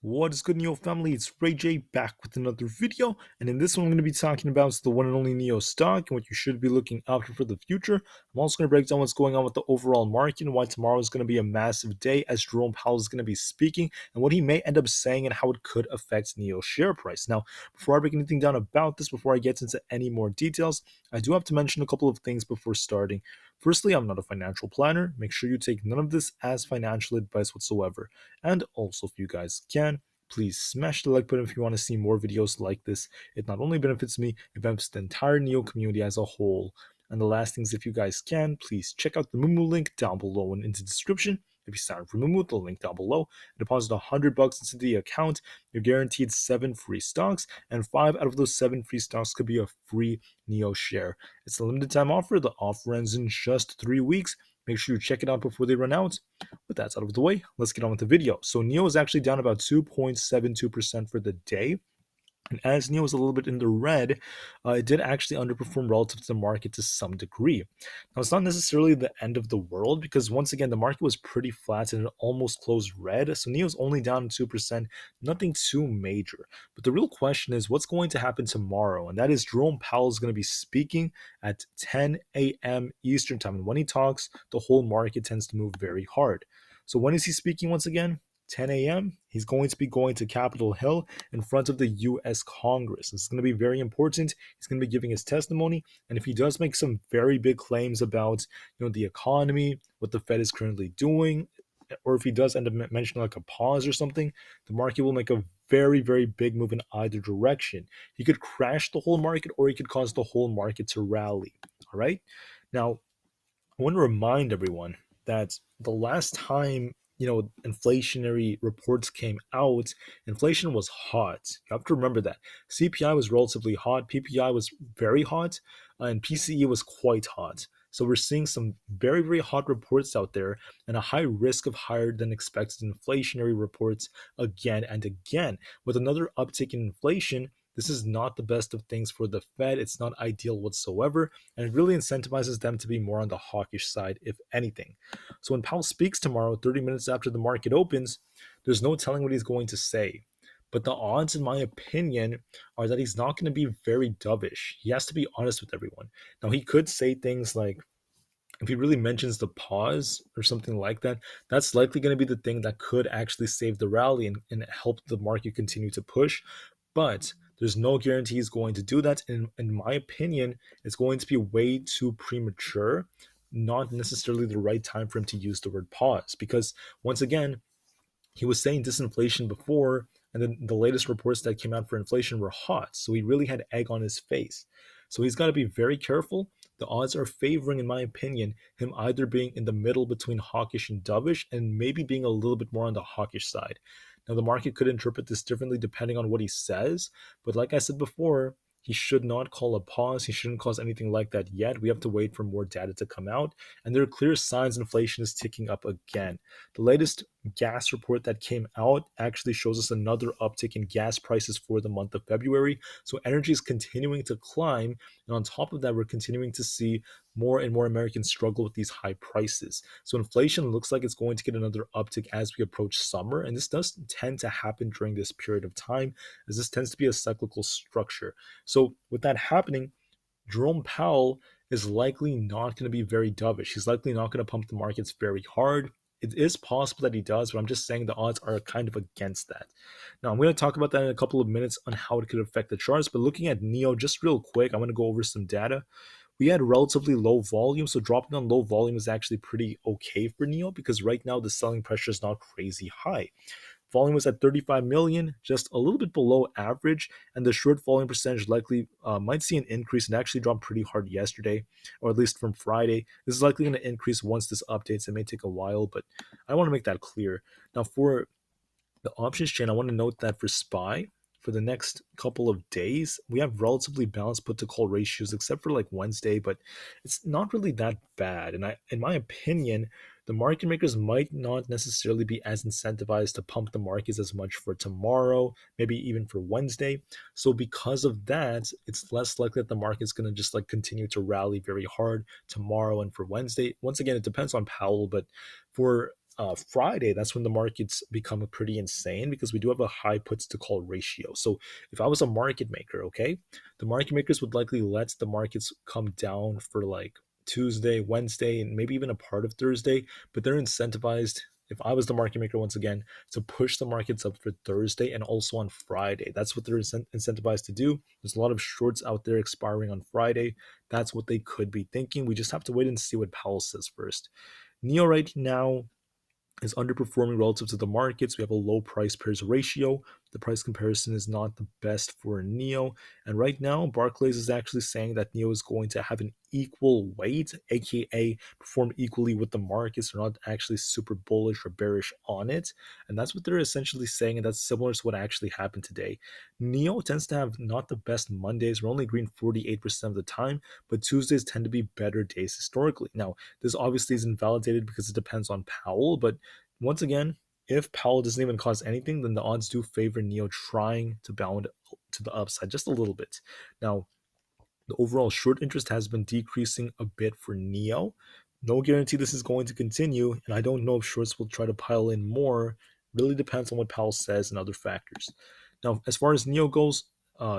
What is good, NIO family? It's Rey-Jay back with another video, and in this one I'm going to be talking about the one and only NIO stock and what you should be looking after for the future. I'm also going to break down what's going on with the overall market and why tomorrow is going to be a massive day as Jerome Powell is going to be speaking and what he may end up saying and how it could affect NIO's share price. Now, before I break anything down about this, before I get into any more details, I do have to mention a couple of things before starting. Firstly, I'm not a financial planner. Make sure you take none of this as financial advice whatsoever. And also, if you guys can, please smash the like button if you want to see more videos like this. It not only benefits me, it benefits the entire NIO community as a whole. And the last thing is, if you guys can, please check out the Moomoo link down below and in the description. If you sign up for Moomoo, the link down below, deposit $100 into the account, you're guaranteed 7 free stocks, and 5 out of those 7 free stocks could be a free NIO share. It's a limited time offer. The offer ends in just 3 weeks. Make sure you check it out before they run out. But that's out of the way. Let's get on with the video. So NIO is actually down about 2.72% for the day. And as NIO was a little bit in the red, it did actually underperform relative to the market to some degree. Now, it's not necessarily the end of the world because, once again, the market was pretty flat and it almost closed red. So NIO is only down 2%, nothing too major. But the real question is what's going to happen tomorrow? And that is Jerome Powell is going to be speaking at 10 a.m. Eastern Time. And when he talks, the whole market tends to move very hard. So when is he speaking once again? 10 a.m. He's going to be going to Capitol Hill in front of the U.S. Congress. This is going to be very important. He's going to be giving his testimony, and if he does make some very big claims about the economy, what the Fed is currently doing, or if he does end up mentioning like a pause or something, the market will make a very, very big move in either direction. He could crash the whole market, or he could cause the whole market to rally. All right. Now, I want to remind everyone that the last time inflationary reports came out, inflation was hot. You have to remember that CPI was relatively hot, PPI was very hot, and PCE was quite hot. So we're seeing some very, very hot reports out there and a high risk of higher than expected inflationary reports again and again. With another uptick in inflation, this is not the best of things for the Fed. It's not ideal whatsoever, and it really incentivizes them to be more on the hawkish side, if anything. So when Powell speaks tomorrow, 30 minutes after the market opens, there's no telling what he's going to say. But the odds, in my opinion, are that he's not going to be very dovish. He has to be honest with everyone. Now, he could say things like, if he really mentions the pause or something like that, that's likely going to be the thing that could actually save the rally and help the market continue to push. But there's no guarantee he's going to do that. And in my opinion, it's going to be way too premature, not necessarily the right time for him to use the word pause. Because once again, he was saying disinflation before, and then the latest reports that came out for inflation were hot. So he really had egg on his face. So he's got to be very careful. The odds are favoring, in my opinion, him either being in the middle between hawkish and dovish and maybe being a little bit more on the hawkish side. Now, the market could interpret this differently depending on what he says, but like I said before, he should not call a pause. He shouldn't cause anything like that yet. We have to wait for more data to come out, and there are clear signs inflation is ticking up again. The latest gas report that came out actually shows us another uptick in gas prices for the month of February. So energy is continuing to climb. And on top of that, we're continuing to see more and more Americans struggle with these high prices. So inflation looks like it's going to get another uptick as we approach summer. And this does tend to happen during this period of time, as this tends to be a cyclical structure. So with that happening, Jerome Powell is likely not going to be very dovish. He's likely not going to pump the markets very hard. It is possible that he does, but I'm just saying the odds are kind of against that. Now, I'm going to talk about that in a couple of minutes on how it could affect the charts, but looking at NIO just real quick, I'm going to go over some data. We had relatively low volume, so dropping on low volume is actually pretty okay for NIO because right now the selling pressure is not crazy high. Volume was at 35 million, just a little bit below average, and the short volume percentage likely might see an increase and actually dropped pretty hard yesterday, or at least from Friday. This is likely going to increase once this updates. It may take a while, but I want to make that clear. Now, for the options chain, I want to note that for SPY, for the next couple of days, we have relatively balanced put to call ratios, except for like Wednesday, but it's not really that bad. And in my opinion, the market makers might not necessarily be as incentivized to pump the markets as much for tomorrow, maybe even for Wednesday. So because of that, it's less likely that the market's going to just like continue to rally very hard tomorrow and for Wednesday. Once again, it depends on Powell, but for Friday, that's when the markets become pretty insane because we do have a high puts to call ratio. So if I was a market maker, okay, the market makers would likely let the markets come down for like Tuesday, Wednesday, and maybe even a part of Thursday, but they're incentivized. If I was the market maker once again, to push the markets up for Thursday and also on Friday. That's what they're incentivized to do. There's a lot of shorts out there expiring on Friday. That's what they could be thinking. We just have to wait and see what Powell says first. NIO right now is underperforming relative to the markets. We have a low price pairs ratio. The price comparison is not the best for NIO. And right now, Barclays is actually saying that NIO is going to have an equal weight, aka perform equally with the markets. They're not actually super bullish or bearish on it. And that's what they're essentially saying. And that's similar to what actually happened today. NIO tends to have not the best Mondays. We're only green 48% of the time, but Tuesdays tend to be better days historically. Now, this obviously isn't validated because it depends on Powell, but once again, if Powell doesn't even cause anything, then the odds do favor NIO trying to bound to the upside just a little bit. Now, the overall short interest has been decreasing a bit for NIO. No guarantee this is going to continue, and I don't know if shorts will try to pile in more. Really depends on what Powell says and other factors. Now, as far as NIO goes,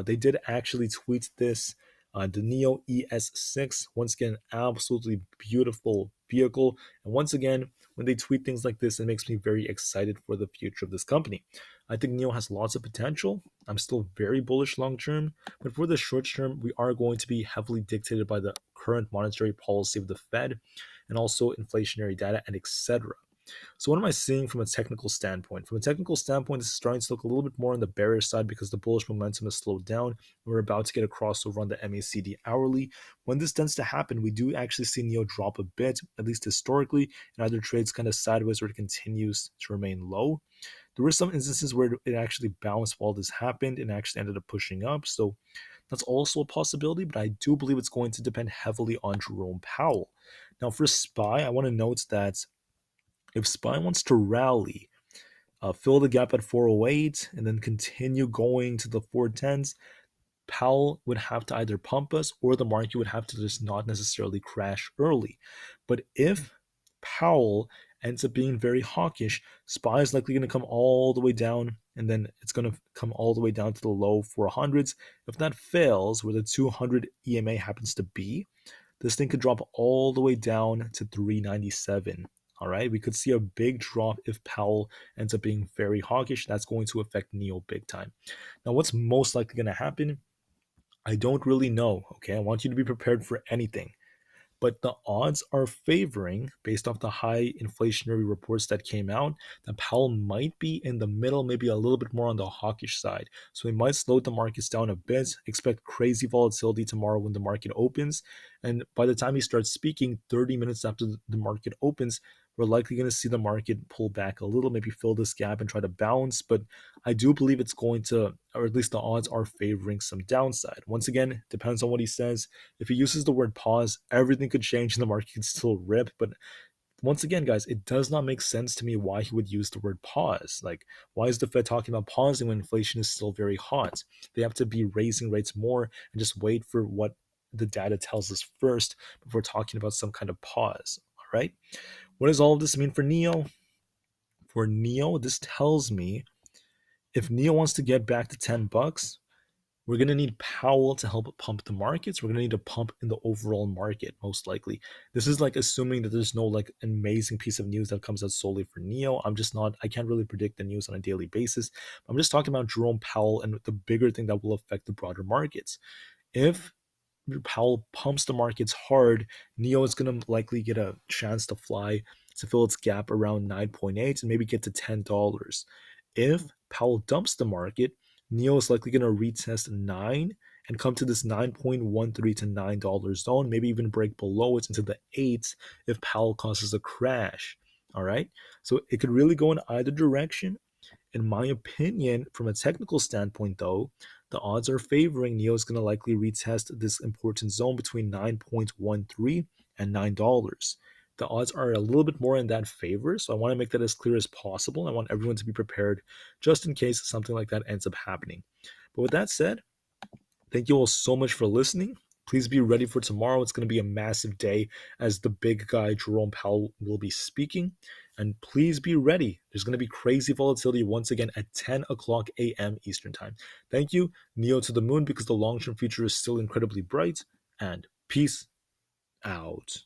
they did actually tweet this. The NIO ES6, once again, absolutely beautiful vehicle. And once again, when they tweet things like this, it makes me very excited for the future of this company. I think NIO has lots of potential. I'm still very bullish long term, but for the short term, we are going to be heavily dictated by the current monetary policy of the Fed and also inflationary data and etc. So what am I seeing from a technical standpoint? From a technical standpoint, this is starting to look a little bit more on the bearish side because the bullish momentum has slowed down. We're about to get a crossover on the MACD hourly. When this tends to happen, we do actually see NIO drop a bit, at least historically, and either trades kind of sideways or it continues to remain low. There were some instances where it actually bounced while this happened and actually ended up pushing up. So that's also a possibility, but I do believe it's going to depend heavily on Jerome Powell. Now, for SPY, I want to note that if SPY wants to rally, fill the gap at 408 and then continue going to the 410s, Powell would have to either pump us or the market would have to just not necessarily crash early. But if Powell ends up being very hawkish, SPY is likely going to come all the way down and then it's going to come all the way down to the low 400s. If that fails, where the 200 EMA happens to be, this thing could drop all the way down to 397. All right, we could see a big drop if Powell ends up being very hawkish. That's going to affect NIO big time. Now, what's most likely going to happen? I don't really know. Okay, I want you to be prepared for anything. But the odds are favoring, based off the high inflationary reports that came out, that Powell might be in the middle, maybe a little bit more on the hawkish side. So we might slow the markets down a bit, expect crazy volatility tomorrow when the market opens. And by the time he starts speaking, 30 minutes after the market opens, we're likely going to see the market pull back a little, maybe fill this gap and try to bounce. But I do believe it's going to, or at least the odds are favoring some downside. Once again, depends on what he says. If he uses the word pause, everything could change and the market could still rip. But once again, guys, it does not make sense to me why he would use the word pause. Like, why is the Fed talking about pausing when inflation is still very hot? They have to be raising rates more and just wait for what the data tells us first before talking about some kind of pause. All right. What does all of this mean for NIO? For NIO, this tells me if NIO wants to get back to $10, we're going to need Powell to help pump the markets. We're going to need to pump in the overall market, most likely. This is like assuming that there's no like amazing piece of news that comes out solely for NIO. I can't really predict the news on a daily basis. I'm just talking about Jerome Powell and the bigger thing that will affect the broader markets. If Powell pumps the markets hard, NIO is going to likely get a chance to fly to fill its gap around 9.8 and maybe get to $10. If Powell dumps the market, NIO is likely going to retest 9 and come to this 9.13 to $9 zone, maybe even break below it into the 8s if Powell causes a crash. All right. So it could really go in either direction. In my opinion, from a technical standpoint, though, the odds are favoring NIO is going to likely retest this important zone between 9.13 and $9. The odds are a little bit more in that favor, so I want to make that as clear as possible. I want everyone to be prepared just in case something like that ends up happening. But with that said, thank you all so much for listening. Please be ready for tomorrow. It's going to be a massive day as the big guy, Jerome Powell, will be speaking. And please be ready. There's going to be crazy volatility once again at 10 o'clock a.m. Eastern Time. Thank you. NIO to the moon because the long-term future is still incredibly bright. And peace out.